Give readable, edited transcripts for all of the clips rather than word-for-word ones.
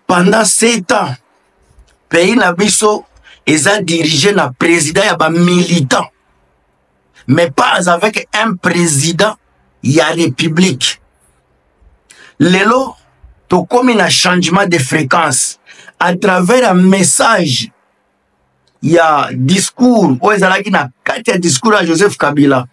pendant 7 ans, pays na biso eza dirigé na président ya ba militant, mais pas avec un président ya république. Lelo to komi na changement de fréquence à travers un message ya discours o ezalaki na kati ya discours à Joseph Kabila.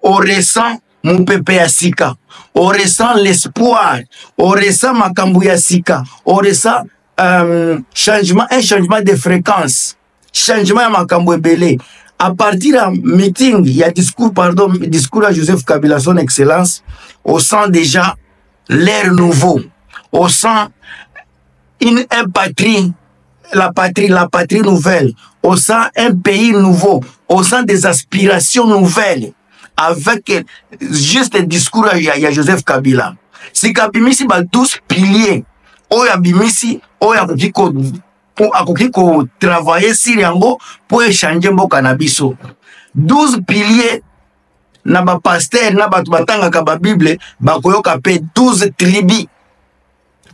On ressent mon pépé ya sika, on ressent l'espoir, on ressent makambu ya sika, on ressent un changement de fréquence, changement ya makambu ebele. À partir d'un meeting, il y a discours à Joseph Kabila, son excellence, on sent déjà l'air nouveau, on sent la patrie nouvelle, on sent un pays nouveau, on sent des aspirations nouvelles avec juste le discours à Joseph Kabila. Si Kabimisi ba 12 piliers, oya bimisi, oya ko travailler sur yango pour échanger mboka na biso. 12 piliers na ba pasteur na batu batanga ba Bible ba koyoka pe 12 tribus.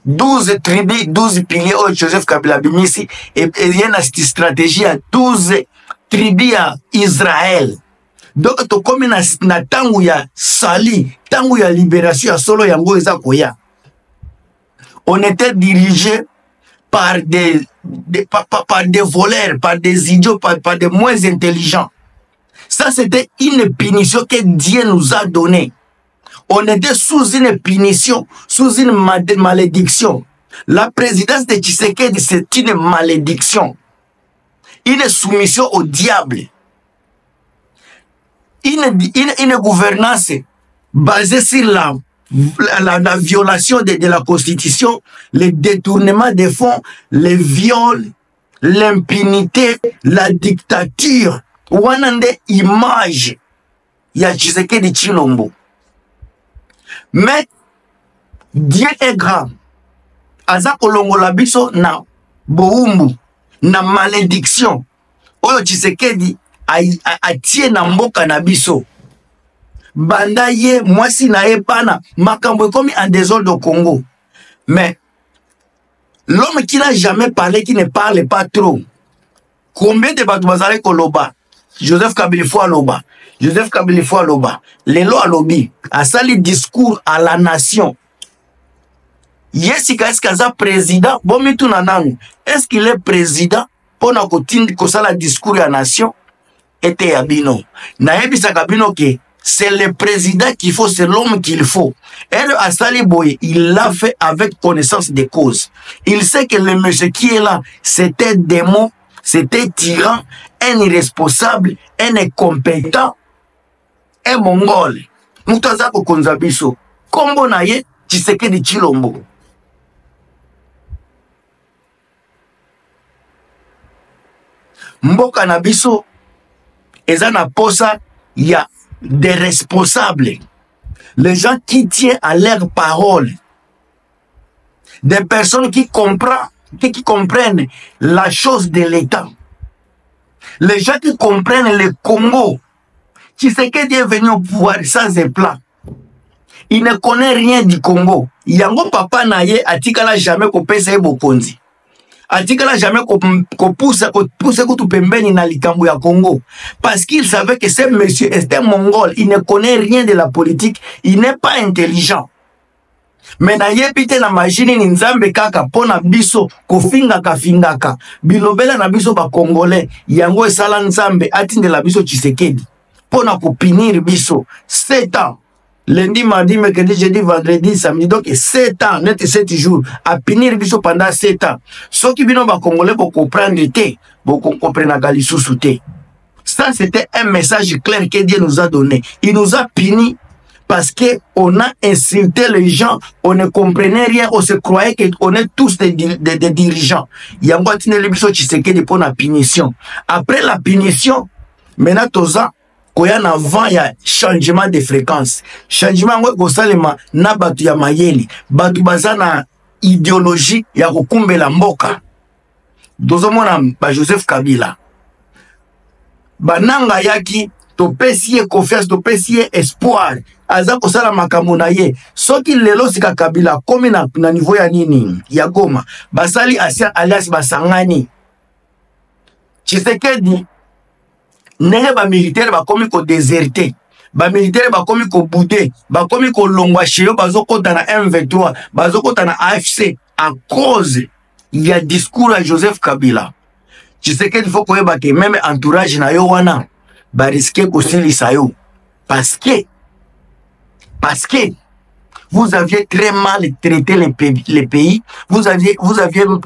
12 tribus, 12 piliers au Joseph Kabila bimisi et il y a une stratégie à 12 tribus à Israël. Donc to comme na tangu ya sali, tangu ya libération ya solo yango eza koya. On était dirigé par des voleurs, par des idiots, par des moins intelligents. Ça, c'était une punition que Dieu nous a donnée. On était sous une punition, sous une malédiction. La présidence de Tshisekedi, c'est une malédiction. Une soumission au diable. Une gouvernance basée sur la violation de la Constitution, le détournement des fonds, les viols, l'impunité, la dictature. Wanande image ya Tshisekedi Tshilombo. Mais Dieu est grand. Aza kolongola biso na boumbu, na malédiction. Oyo Tshisekedi atie na mboka na biso. Banda ye, mwasi na ye pana, makambo komi en désordre au Congo. Mais l'homme qui n'a jamais parlé, qui ne parle pas trop, combien de batouazare koloba? Joseph Kabila fois loba. Joseph Kabila fois loba. Lelo alobi. A sali discours à la nation. Yesika est-ce qu'il est président? Bon, mais tout nananu. Est-ce qu'il est président? Pour na kotindi kosala discours à la nation? Ete yabino. Na yebisa kabino ke. C'est le président qu'il faut, c'est l'homme qu'il faut. Et le Assali Boye, il l'a fait avec connaissance des causes. Il sait que le monsieur qui est là, c'était démon, c'était tyran, un irresponsable, un incompétent, un mongol. Nous t'avons konzabiso. Kombo na ye, Tshisekedi Tshilombo. Mboka na biso, eza na posa, ya des responsables, les gens qui tiennent à leurs paroles, des personnes qui comprennent la chose de l'État, les gens qui comprennent le Congo. Tshisekedi est venu au pouvoir sans un plan. Il ne connaît rien du Congo. Yango papa naye atikala jamais ko pesa bokonzi. Atikala jamais ko pousse kutu pembeni na likambo ya Congo. Parce qu'il savait que ce monsieur est un mongol. Il ne connaît rien de la politique. Il n'est pas intelligent. Mais na yepite na machine ni nzambe kaka pona biso kofingaka fingaka. Bilobela na biso ba congolais. Yango esala nzambe atinde la biso Tshisekedi. Pona kopinir biso 7 ans. Lundi, mardi, mercredi, jeudi, vendredi, samedi. Donc, 7 ans, net 7 jours. À punir biso pendant 7 ans. Ceux qui viennent au Congolais pour comprendre té, pour comprendre Galissou souté. Ça, c'était un message clair que Dieu nous a donné. Il nous a puni parce qu'on a insulté les gens, on ne comprenait rien, on se croyait qu'on est tous des dirigeants. Il y a un biso Tshisekedi pour la punition. Après la punition, maintenant, toza, koya na vent ya changement de fréquence. Changement ngo kosalema na batu ya mayeli, batu bazana idéologie ya kokumbela mboka. Dozomona ba Joseph Kabila. Bananga yaki topesi ye confiance, topesi ye espoir. Aza kosala makambo na ye. Soki lelo sika Kabila komi na niveau ya nini ya Goma, basali alias basangani. Tshisekedi ndenge ba militaire bakomi ko déserter, ba militaire bakomi ko bouder, bakomi ko longwa cheyo bazokota na M23, bazokota na AFC à cause ya discours à Joseph Kabila. Tshisekedi faut koyeba ke même entourage na yo wana ba risquer ko silisa yo parce que vous aviez très mal traité les pays, vous aviez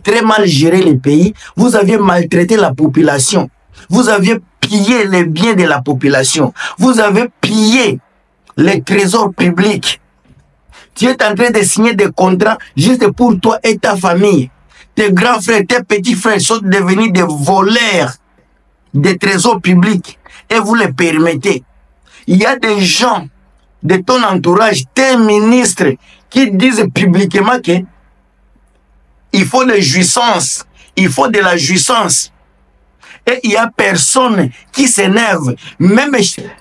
très mal géré les pays, vous aviez maltraité la population, vous aviez pillé les biens de la population, vous avez pillé les trésors publics. Tu es en train de signer des contrats juste pour toi et ta famille. Tes grands frères, tes petits frères sont devenus des voleurs des trésors publics et vous les permettez. Il y a des gens de ton entourage, tes ministres, qui disent publiquement que il faut des jouissances, il faut de la jouissance. Et il y a personne qui s'énerve. Même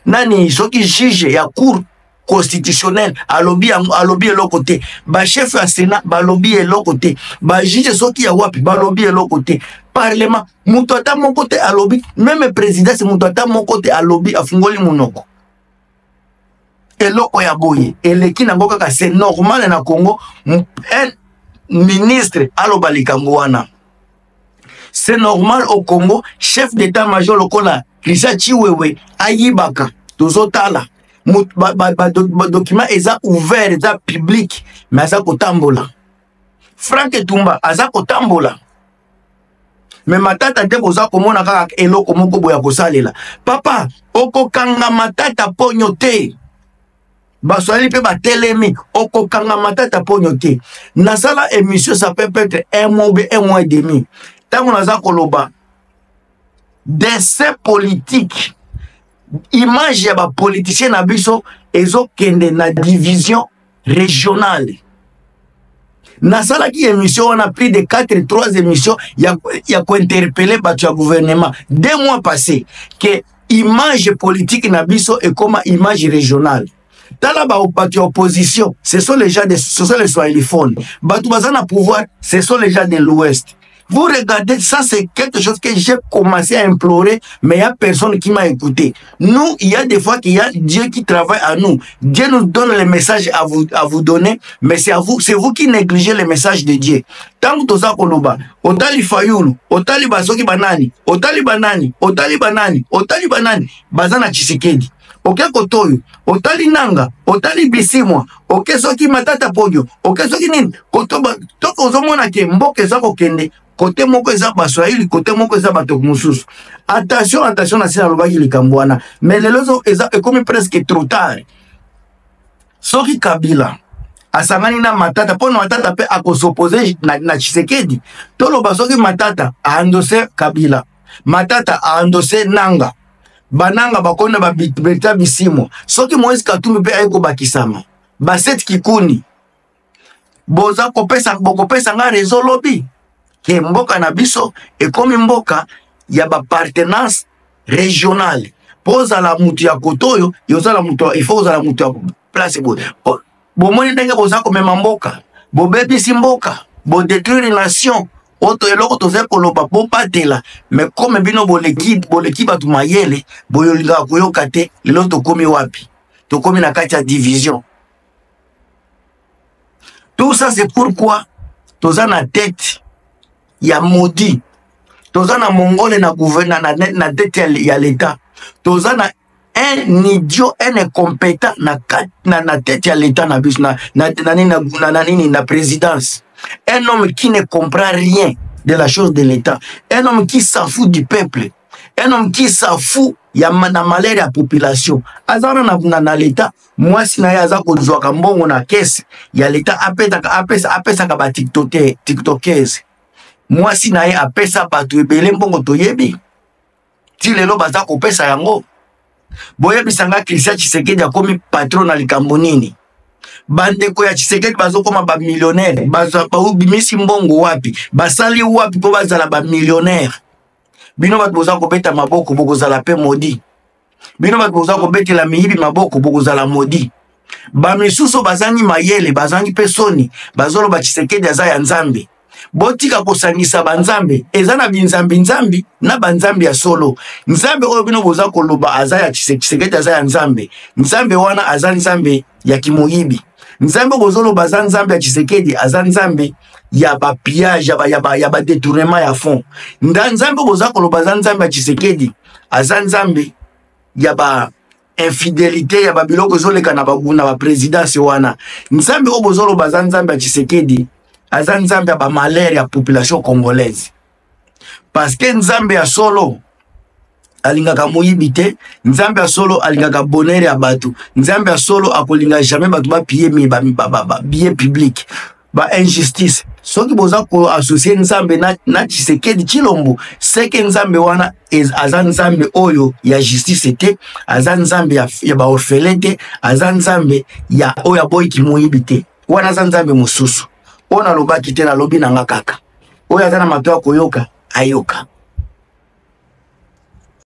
nani, ceux qui jugent, il y a cour constitutionnel, à lobby et l'autre côté. Ba chef à Sénat, ba lobby et l'autre côté. Ba juge ceux qui y a wapi, ba lobby et l'autre côté. Parlement, moutota mon côté à lobby. Même président, c'est moutota mon côté à lobby, à fungoli monoko. Et l'autre ya boye. Et le qui n'a pas c'est normal na Congo. Un ministre à l'obalikamboana. C'est normal au Congo, chef d'état-major lokola, Christian Chiwewe, Ayibaka, Tozotala. Document eza ouvert, eza public, mais eza kotambola. Frank Etumba, eza kotambola. Mais matata te koza komona kaka eloko moko boya kosalela. Papa, oko kanga matata ponyo te. Baswali pe ba telemi, oko kanga matata ponyo te. Nasala émission, ça peut être un mois ou un mois et demi. Tant qu'on a koloba, décès politique, image ya ba politicien na biso, ezo kende na division régionale. Nasala qui émission, on a pris de 3 émissions, y a quoi interpeller batu ya gouvernement. 2 mois passés, que image politique na biso est comme image régionale. Dans la opposition, ce sont les gens ce sont les soiliphones. Batu bazana pouvoir, ce sont les gens de l'Ouest. Vous regardez, ça c'est quelque chose que j'ai commencé à implorer, mais il n'y a personne qui m'a écouté. Nous, il y a des fois qu'il y a Dieu qui travaille à nous. Dieu nous donne les messages à vous donner, mais c'est vous qui négligez les messages de Dieu. Tant que tu as koloba, otali fayulu, otali basoki banani, otali banani, otali banani, otali banani, bazana Tshisekedi. Ok kotoyo, otali nanga, otali bisimwa, ok soki matata poyo, ok soki nini, kotoba, toko ozomona ke mboke zako kende, côté moko eza baswahili, côté moko eza bato mususu. Attention na sina lobaki likambwana. Mais lelozo eza ekomi presque trop tard. Soki Kabila asangani na matata, pono matata pe akosopose na Tshisekedi. Toloba soki matata a endossé Kabila, matata a endossé Nanga. Bananga bakonda ba beta bisimo. Soki Moïse Katumbi pe ayeko bakisama. Baset kikuni. Boza kopesa bokopesa nga réseau lobby. Ke mboka na biso ekomi mboka ya ba partenance régionale. Poza la mutu ya kotoyo, yoza la mutu il faut la mutu ya place bo. Bomoni ndenge boza ko mema mboka. Bo bebisi mboka, bo détruire nation. Oto eloko toze koloba po patela, mais comme bino boleki batu mayele, boyolinga koyoka te, lelo tokomi wapi? Tokomi na kati ya division. Tout ça c'est pourquoi toza na tête ya maudit. Toza na mongole na gouverneur na tête ya l'état. Toza na un idiot, un incompétent na tête ya l'état na bis na présidence. Un homme qui ne comprend rien de la chose de l'État. Un homme qui s'en fout du peuple. Un homme qui s'en fout ya na malheur ya population. Azana na l'État, moi si na ya za ko zwaka mbongo na caisse ya l'État apesa ka ba tiktokers. Moi si na ya apesa batu ebele mbongo toyebi. Ti lelo baza ko pesa yango. Boyebi sanga Christian Tshisekedi akomi patron na likambo nini. Bandeko ya Tshisekedi bazokoma ba millionnaire, baza ba ubimisi mbongo wapi, basali wapi po bazala ba millionnaire. Bino bat boza ko beta maboko boko zala pe modi. bino bato boza kobetela miyibi maboko bokozala modi. Bamisusu bazangi mayele, bazangi pesoni, bazoloba Tshisekedi aza ya nzambe. Botika kosangisa banzambe, eza na binzambi nzambi na banzambi ya solo. Nzambe oyo bino boza koloba aza ya Tshisekedi aza ya nzambe. Nzambe wana aza nzambe ya kimoyibi. Nzambe bozoloba aza nzambe ya Tshisekedi aza nzambe ya ba pillage ya ba détournement ya fond. Nzambe boza koloba aza nzambe ya Tshisekedi aza nzambe ya ba infidélité ya ba biloko zoleka na ba présidence wana. Nzambe oyo bozoloba aza nzambe ya Tshisekedi aza nzambe ya ba malheur ya population congolaise. Parce que nzambe ya solo alingaka moyibi te, nzambe ya solo alingaka bonheur ya bato, nzambe ya solo akolinga jamais bato ba piller bien public, ba injustice. Soki boza ko associer nzambe na Tshisekedi Tshilombo, seke nzambe wana aza nzambe oyo ya justice te, aza nzambe ya ba orphelin te, aza nzambe ya oya boy ki moyibi te. Wana aza nzambe mosusu. Ona lobaki te na lobi nanga kaka. Oya aza na mato ya koyoka, ayoka.